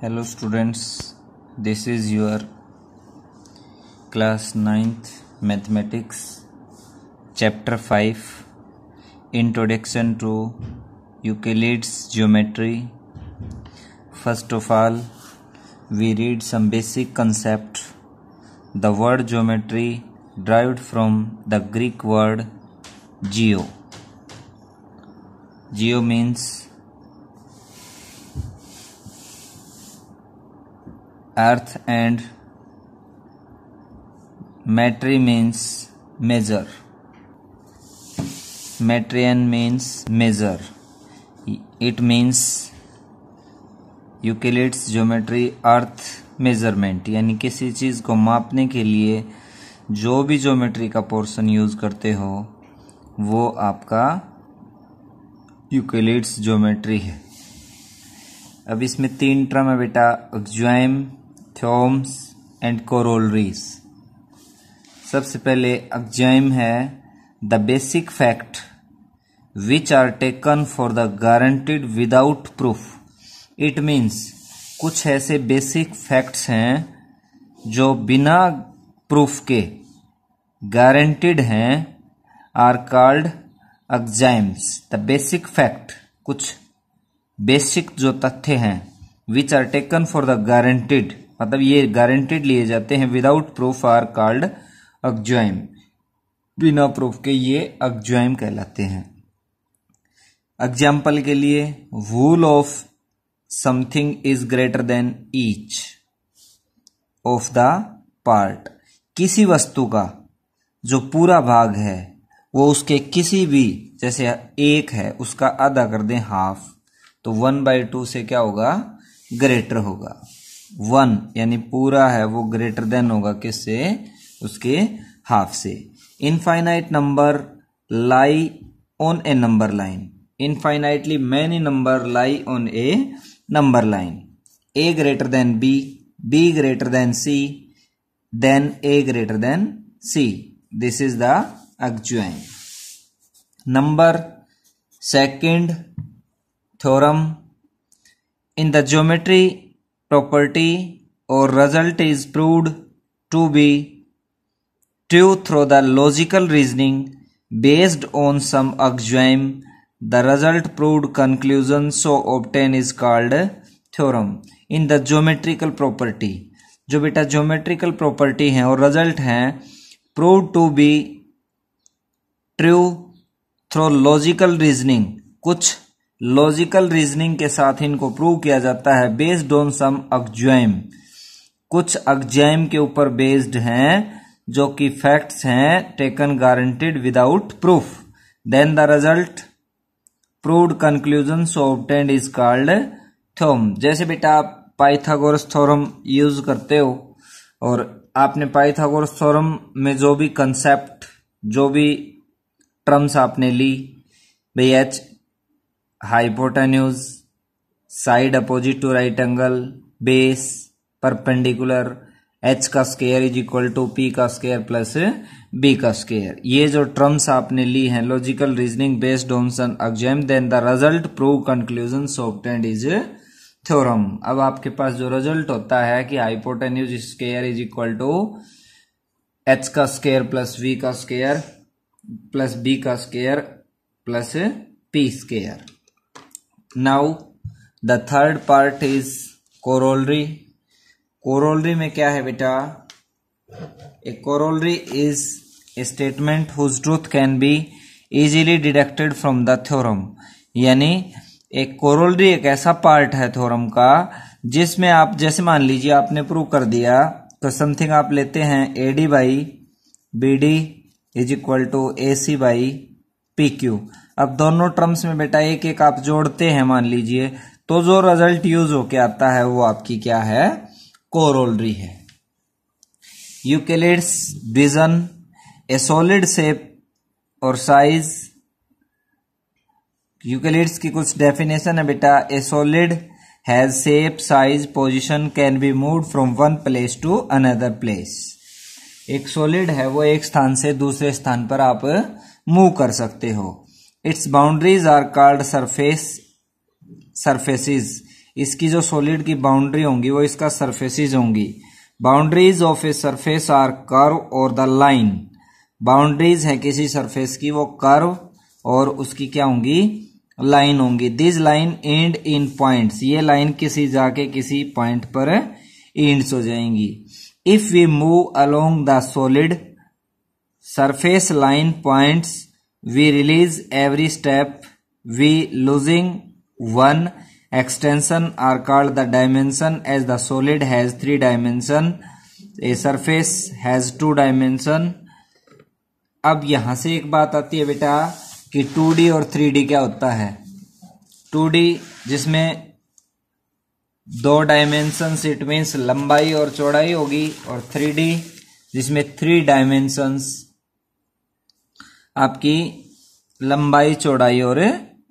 Hello students, this is your class 9th mathematics chapter 5 introduction to Euclid's geometry. First of all, we read some basic concept. The word geometry derived from the Greek word geo. Geo means earth and metri means measure. Metrian means measure. It means Euclid's geometry earth measurement, यानी किसी चीज को मापने के लिए जो भी geometry का पोर्शन यूज करते हो वो आपका यूक्लिड्स ज्योमेट्री है। अब इसमें 3 टर्म है बेटा, एक्सॉइम, थ्योरम्स एंड कोरोलरीज। सबसे पहले एक्सॉइम है the basic fact which are taken for the guaranteed without proof. It means कुछ ऐसे बेसिक फैक्ट्स हैं जो बिना प्रूफ के गारंटीड हैं, are called axioms. The basic fact, कुछ बेसिक जो तथ्य हैं, which are taken for the guaranteed, मतलब ये गारंटीड लिए जाते हैं, without proof are called axiom. बिना प्रूफ के ये एक्सॉइम कहलाते हैं। एग्जाम्पल के लिए, whole of something is greater than each of the part. किसी वस्तु का जो पूरा भाग है वो उसके किसी भी, जैसे 1 है उसका आधा कर दें हाफ, तो 1/2 से क्या होगा, ग्रेटर होगा। 1 यानी पूरा है वो ग्रेटर देन होगा किससे, उसके हाफ से। Infinite number lie on A number line. Infinitely many number lie on A number line. A greater than B, B greater than C, then A greater than C. This is the axiom. Number second theorem. In the geometry, property or result is proved to be true through the logical reasoning based on some axiom. The result proved conclusion so obtained is called theorem. In the geometrical property, जो बेटा geometrical property है और result है proved to be true through logical reasoning, कुछ logical reasoning के साथ इनको prove किया जाता है, बेस्ड ऑन सम एक्सॉइम, कुछ एक्सॉइम के ऊपर बेस्ड हैं जो कि फैक्ट्स हैं, taken guaranteed without proof. Then the result proved conclusion so obtained is called theorem. जैसे बेटा आप पाइथागोरस थ्योरम यूज करते हो और आपने पाइथागोरस थ्योरम में जो भी कंसेप्ट, जो भी टर्म्स आपने ली, भाई H hypotenuse, side opposite to right angle, base, perpendicular, H का square is equal to P का स्क्वायर प्लस बी का स्क्वायर, ये जो टर्म्स आपने ली हैं, logical reasoning based on some axiom, then the result prove conclusion so obtained is theorem. अब आपके पास जो रिजल्ट होता है कि hypotenuse square is equal to H का स्क्वायर प्लस वी का स्क्वायर प्लस बी का square plus P square. Now the third part is corollary. Corollary में क्या है बेटा, a corollary is a statement whose truth can be easily deducted from the theorem. यानी एक corollary एक ऐसा पार्ट है थ्योरम का जिसमें आप, जैसे मान लीजिए आपने प्रूव कर दिया, तो समथिंग आप लेते हैं AD by BD is equal to AC by PQ। अब दोनों टर्म्स में बेटा एक एक आप जोड़ते हैं मान लीजिए, तो जो रिजल्ट यूज होके आता है वो आपकी क्या है, कोरोलरी है। Euclid's division a solid shape और साइज। यूक्लिड्स की कुछ डेफिनेशन है बेटा, a solid has shape, size, position, can be moved from one place to another place. एक सॉलिड है वो एक स्थान से दूसरे स्थान पर आप मूव कर सकते हो। Its boundaries are called surfaces. इसकी जो सॉलिड की बाउंड्री होंगी वो इसका सरफेसेस होंगी। Boundaries of a surface are curve और द लाइन। बाउंड्रीज है किसी सरफेस की, वो कर्व और उसकी क्या होंगी, लाइन होंगी। This line end in points, ये लाइन किसी जाके किसी पॉइंट पर एंड्स हो जाएंगी। If we move along the solid surface line points we release every step we losing one extension are called the dimension as the solid has 3 dimension, a surface has 2 dimension। अब यहां से एक बात आती है बेटा कि 2D और 3D क्या होता है। 2D जिसमें 2 डायमेंशंस इट मीन्स लंबाई और चौड़ाई होगी, और 3D जिसमें 3 डायमेंशंस आपकी लंबाई चौड़ाई और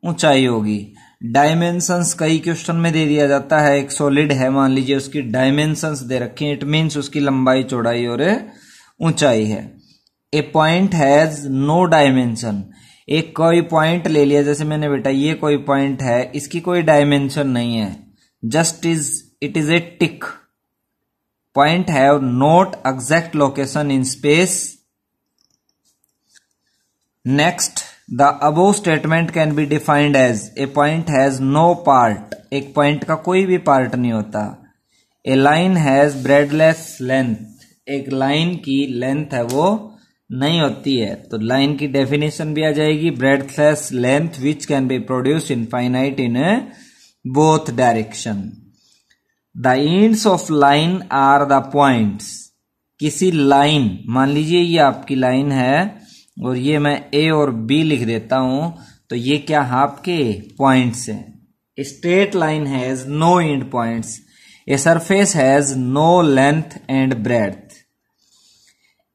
ऊंचाई होगी। डायमेंशंस कई क्वेश्चन में दे दिया जाता है। एक सॉलिड है, मान लीजिए उसकी डायमेंशंस दे रखी हैं, इट मीन्स उसकी लंबाई चौड़ाई और ऊंचाई है। ए पॉइंट हैज नो डायमेंशन, एक कोई पॉइंट ले लिया, जैसे मैंने बेटा ये कोई पॉइंट है, इसकी कोई डायमेंशन नहीं है, just it is a tick. Point have not exact location in space. Next, the above statement can be defined as a point has no part, एक पॉइंट का कोई भी पार्ट नहीं होता। a line has breadless length, एक line की length है वो नहीं होती है, तो लाइन की डेफिनेशन भी आ जाएगी breadless length which can be produced infinite in both direction। the ends of line are the points, किसी लाइन, मान लीजिए ये आपकी लाइन है और ये मैं ए और बी लिख देता हूं, तो ये क्या आपके पॉइंट्स हैं। Straight line has no end points, a surface has no length and breadth.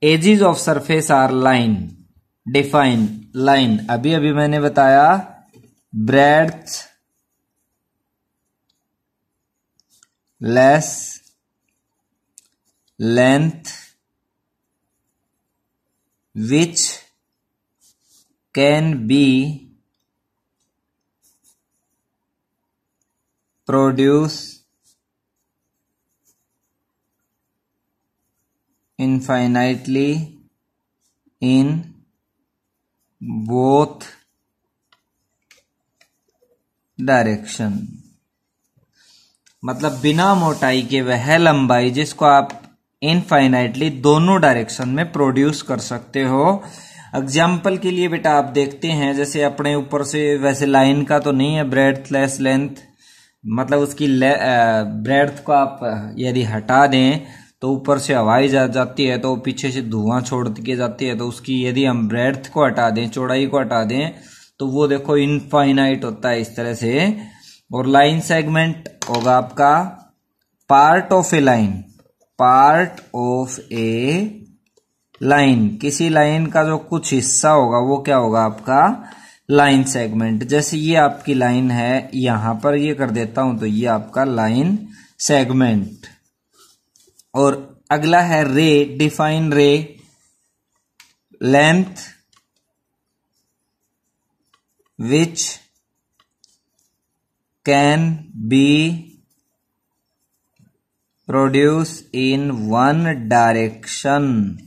Edges of surface are line. Define line, अभी अभी मैंने बताया breadth less length which can be produce infinitely in both direction। मतलब बिना मोटाई के वह लंबाई जिसको आप इनफाइनाइटली दोनों डायरेक्शन में प्रोड्यूस कर सकते हो। एग्जाम्पल के लिए बेटा आप देखते हैं, जैसे अपने ऊपर से, वैसे लाइन का तो नहीं है ब्रेड्थ लेंथ, मतलब उसकी ब्रेड्थ को आप यदि हटा दें तो ऊपर से हवाई जाती है तो पीछे से धुआं छोड़ के जाती है, तो उसकी यदि हम ब्रेड्थ को हटा दें, चौड़ाई को हटा दें, तो वो देखो इनफाइनाइट होता है इस तरह से। और लाइन सेगमेंट होगा आपका part of A line, part of A line, किसी लाइन का जो कुछ हिस्सा होगा वो क्या होगा आपका लाइन सेगमेंट। जैसे ये आपकी लाइन है, यहां पर ये कर देता हूं तो ये आपका लाइन सेगमेंट। और अगला है रे। डिफाइन रे। Length which can be produce in one direction,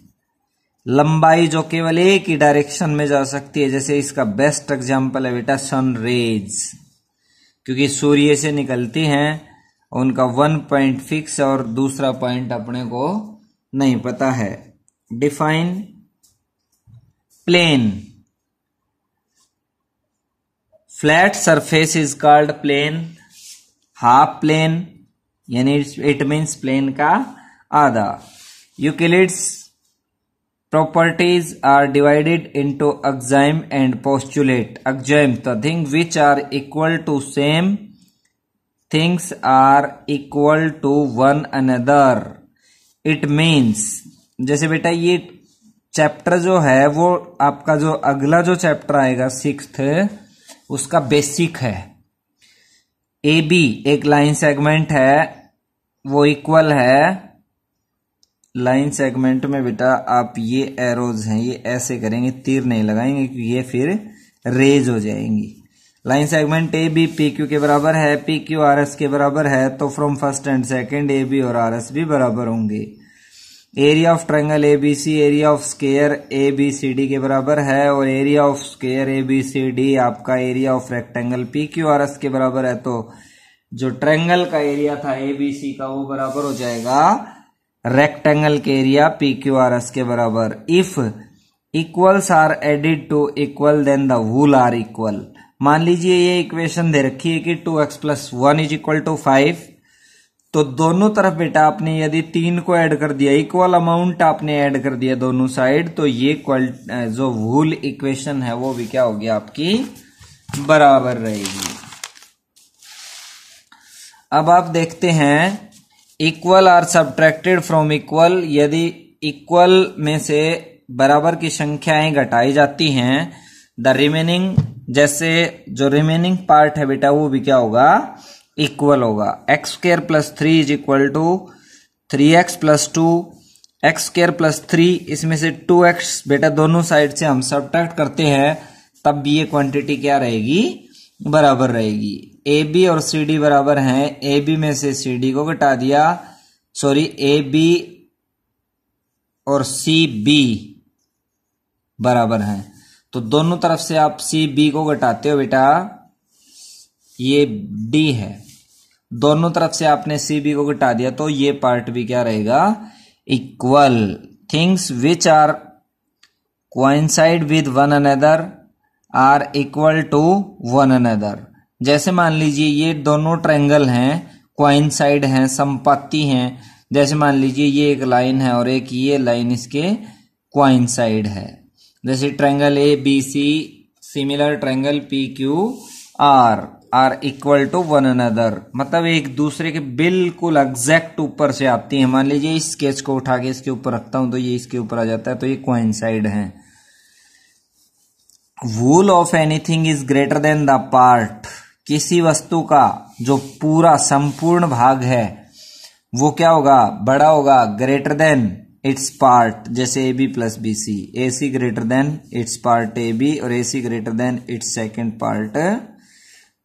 लंबाई जो केवल एक ही डायरेक्शन में जा सकती है। जैसे इसका बेस्ट एग्जांपल है बेटा सन रेज, क्योंकि सूर्य से निकलती हैं, उनका वन पॉइंट फिक्स और दूसरा पॉइंट अपने को नहीं पता है। Define plane. Flat surface is called plane. Half plane यानी इट मीन्स प्लेन का आधा। Euclid's properties are divided into axiom and postulate। axiom, the things which are equal to same things are equal to one another। it means, जैसे बेटा ये chapter जो है वो आपका जो अगला जो चैप्टर आएगा 6th, उसका बेसिक है। ए बी एक लाइन सेगमेंट है, वो इक्वल है। लाइन सेगमेंट में बेटा आप ये एरोज हैं, ये ऐसे करेंगे, तीर नहीं लगाएंगे क्योंकि ये फिर रेज हो जाएंगी। Line segment A B P Q के बराबर है, पी क्यू आर एस के बराबर है, तो from first and second A B और आर एस भी बराबर होंगे। Area of triangle A B C area of square A B C D के बराबर है, और area of square A B C D आपका area of rectangle P Q R S के बराबर है, तो जो ट्रायंगल का एरिया था ए बी सी का वो बराबर हो जाएगा रेक्टेंगल के area P Q R S के बराबर। If equals are added to equal then the whole are equal. मान लीजिए ये इक्वेशन दे रखी है कि 2x + 1 = 5, तो दोनों तरफ बेटा आपने यदि 3 को ऐड कर दिया, इक्वल अमाउंट आपने ऐड कर दिया दोनों साइड, तो ये जो वूल इक्वेशन है वो भी क्या होगी आपकी बराबर रहेगी। अब आप देखते हैं equal are subtracted from equal. यदि इक्वल में से बराबर की संख्याएं घटाई जाती हैं, द रिमेनिंग, जैसे जो रिमेनिंग पार्ट है बेटा वो भी क्या होगा इक्वल होगा। x² + 3 = 3x + 2, x² + 3, इसमें से 2x बेटा दोनों साइड से हम सब्ट्रैक्ट करते हैं, तब भी ये क्वांटिटी क्या रहेगी बराबर रहेगी। ए बी और सी डी बराबर हैं, ए बी में से सी डी को घटा दिया, सॉरी ए बी और सी बी बराबर हैं, तो दोनों तरफ से आप सी बी को घटाते हो बेटा, ये डी है, दोनों तरफ से आपने सी बी को घटा दिया, तो ये पार्ट भी क्या रहेगा equal. Things which are coincide with one another are equal to one another. जैसे मान लीजिए ये दोनों ट्रायंगल हैं, कोइंसाइड हैं, संपाती हैं। जैसे मान लीजिए ये एक लाइन है और एक ये लाइन इसके कोइंसाइड है, जैसे triangle A B C, similar triangle P Q R equal to one another, मतलब एक दूसरे के बिल्कुल एग्जैक्ट ऊपर से आती है। मान लीजिए इस स्केच को उठा के इसके ऊपर रखता हूं तो ये इसके ऊपर आ जाता है, तो ये कोइंसाइड है। Whole of anything is greater than the part. किसी वस्तु का जो पूरा संपूर्ण भाग है वो क्या होगा बड़ा होगा, ग्रेटर देन इट्स पार्ट। जैसे A B + B C, A C greater than its part A B और A C greater than its second part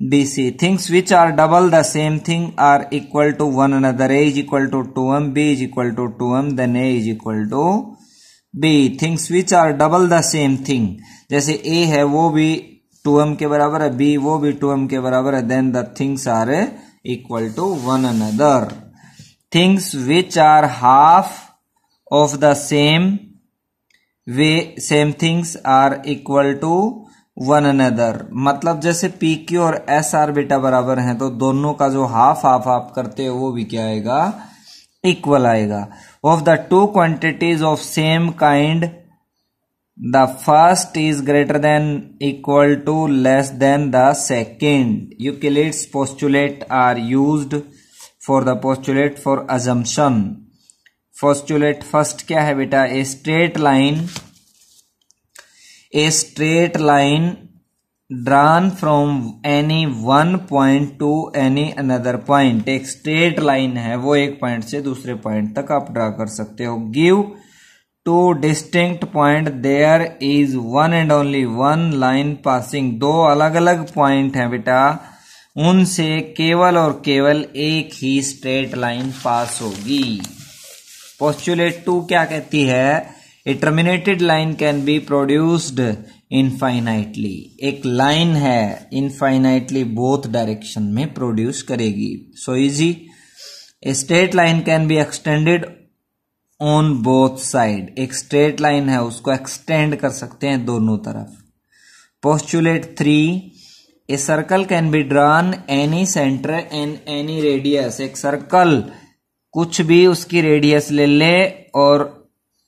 B C. Things which are double the same thing are equal to one another. A = 2m, b = 2m, then a = b। Things which are double the same thing, जैसे a है वो भी 2m के बराबर है, b वो भी 2m के बराबर है, then the things are equal to one another. Things which are half of the same things are equal to one another. मतलब जैसे पी क्यू और एस आर बेटा बराबर हैं, तो दोनों का जो हाफ करते हो वो भी क्या आएगा इक्वल आएगा। Of the two quantities of same kind the first is greater than equal to less than the second. Euclid's postulate are used for the postulate for assumption. Postulate first क्या है बेटा, a straight line drawn from any one point to any another point. एक straight line है, वो एक point से दूसरे point तक आप ड्रा कर सकते हो। Give two distinct point there is one and only one line passing. दो अलग अलग पॉइंट हैं बेटा, उनसे केवल और केवल एक ही स्ट्रेट लाइन पास होगी। पोस्टुलेट 2 क्या कहती है, a terminated line can be produced infinitely. एक लाइन है इनफाइनाइटली बोथ डायरेक्शन में प्रोड्यूस करेगी। So easy. A straight line can be extended on both side. एक स्ट्रेट लाइन है उसको एक्सटेंड कर सकते हैं दोनों तरफ। Postulate 3, a circle can be drawn any centre and any radius. एक सर्कल कुछ भी उसकी रेडियस ले ले और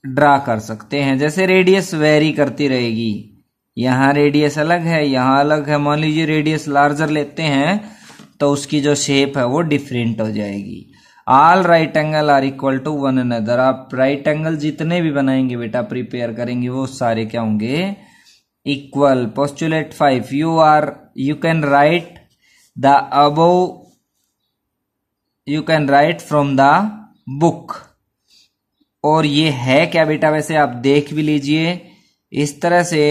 ड्रा कर सकते हैं। जैसे रेडियस वेरी करती रहेगी, यहां रेडियस अलग है, यहां अलग है। मान लीजिए रेडियस लार्जर लेते हैं तो उसकी जो शेप है वो डिफरेंट हो जाएगी। All right angle are equal to one another. आप राइट एंगल जितने भी बनाएंगे बेटा, प्रिपेयर करेंगे, वो सारे क्या होंगे equal. Postulate 5, you can write the above, you can write from the book. और ये है क्या बेटा, वैसे आप देख भी लीजिए, इस तरह से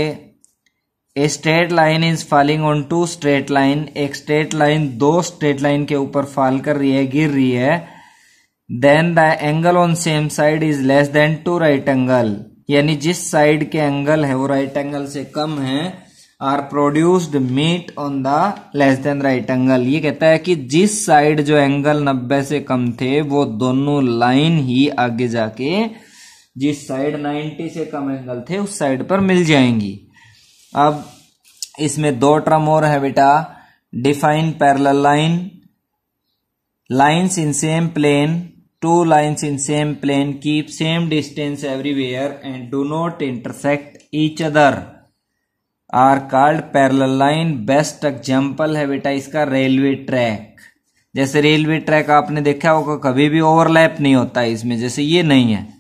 a straight line is falling on two straight line, एक स्ट्रेट लाइन दो स्ट्रेट लाइन के ऊपर फॉल कर रही है, गिर रही है। Then the angle on same side is less than two right angle, यानी जिस साइड के एंगल है वो राइट एंगल से कम है, are produced meet on the less than right angle. ये कहता है कि जिस साइड जो एंगल 90 से कम थे वो दोनों लाइन ही आगे जाके जिस साइड 90 से कम एंगल थे उस साइड पर मिल जाएंगी। अब इसमें दो टर्म और है बेटा, define parallel line, lines in same plane, two lines in same plane keep same distance everywhere and do not intersect each other are called parallel line. Best example है बेटा इसका रेलवे ट्रैक। जैसे railway track आपने देखा होगा कभी भी overlap नहीं होता है इसमें, जैसे ये नहीं है।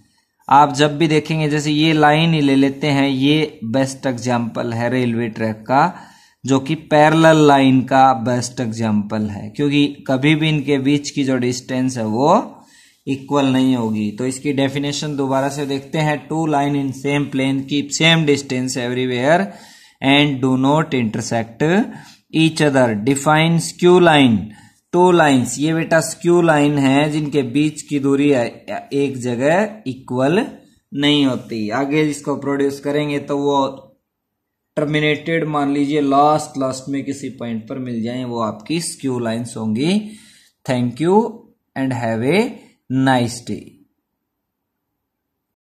आप जब भी देखेंगे जैसे ये लाइन ही ले लेते हैं, ये बेस्ट एग्जाम्पल है रेलवे ट्रैक का, जो कि पैरेलल लाइन का बेस्ट एग्जाम्पल है, क्योंकि कभी भी इनके बीच की जो डिस्टेंस है वो इक्वल नहीं होगी। तो इसकी डेफिनेशन दोबारा से देखते हैं। Two line in same plane keep same distance everywhere and do not intersect each other. Define skew line, two lines, ये बेटा स्क्यू लाइन है जिनके बीच की दूरी एक जगह इक्वल नहीं होती। आगे इसको प्रोड्यूस करेंगे तो वो टर्मिनेटेड मान लीजिए लास्ट में किसी पॉइंट पर मिल जाए, वो आपकी स्क्यू लाइन्स होंगी। Thank you and have a nice day.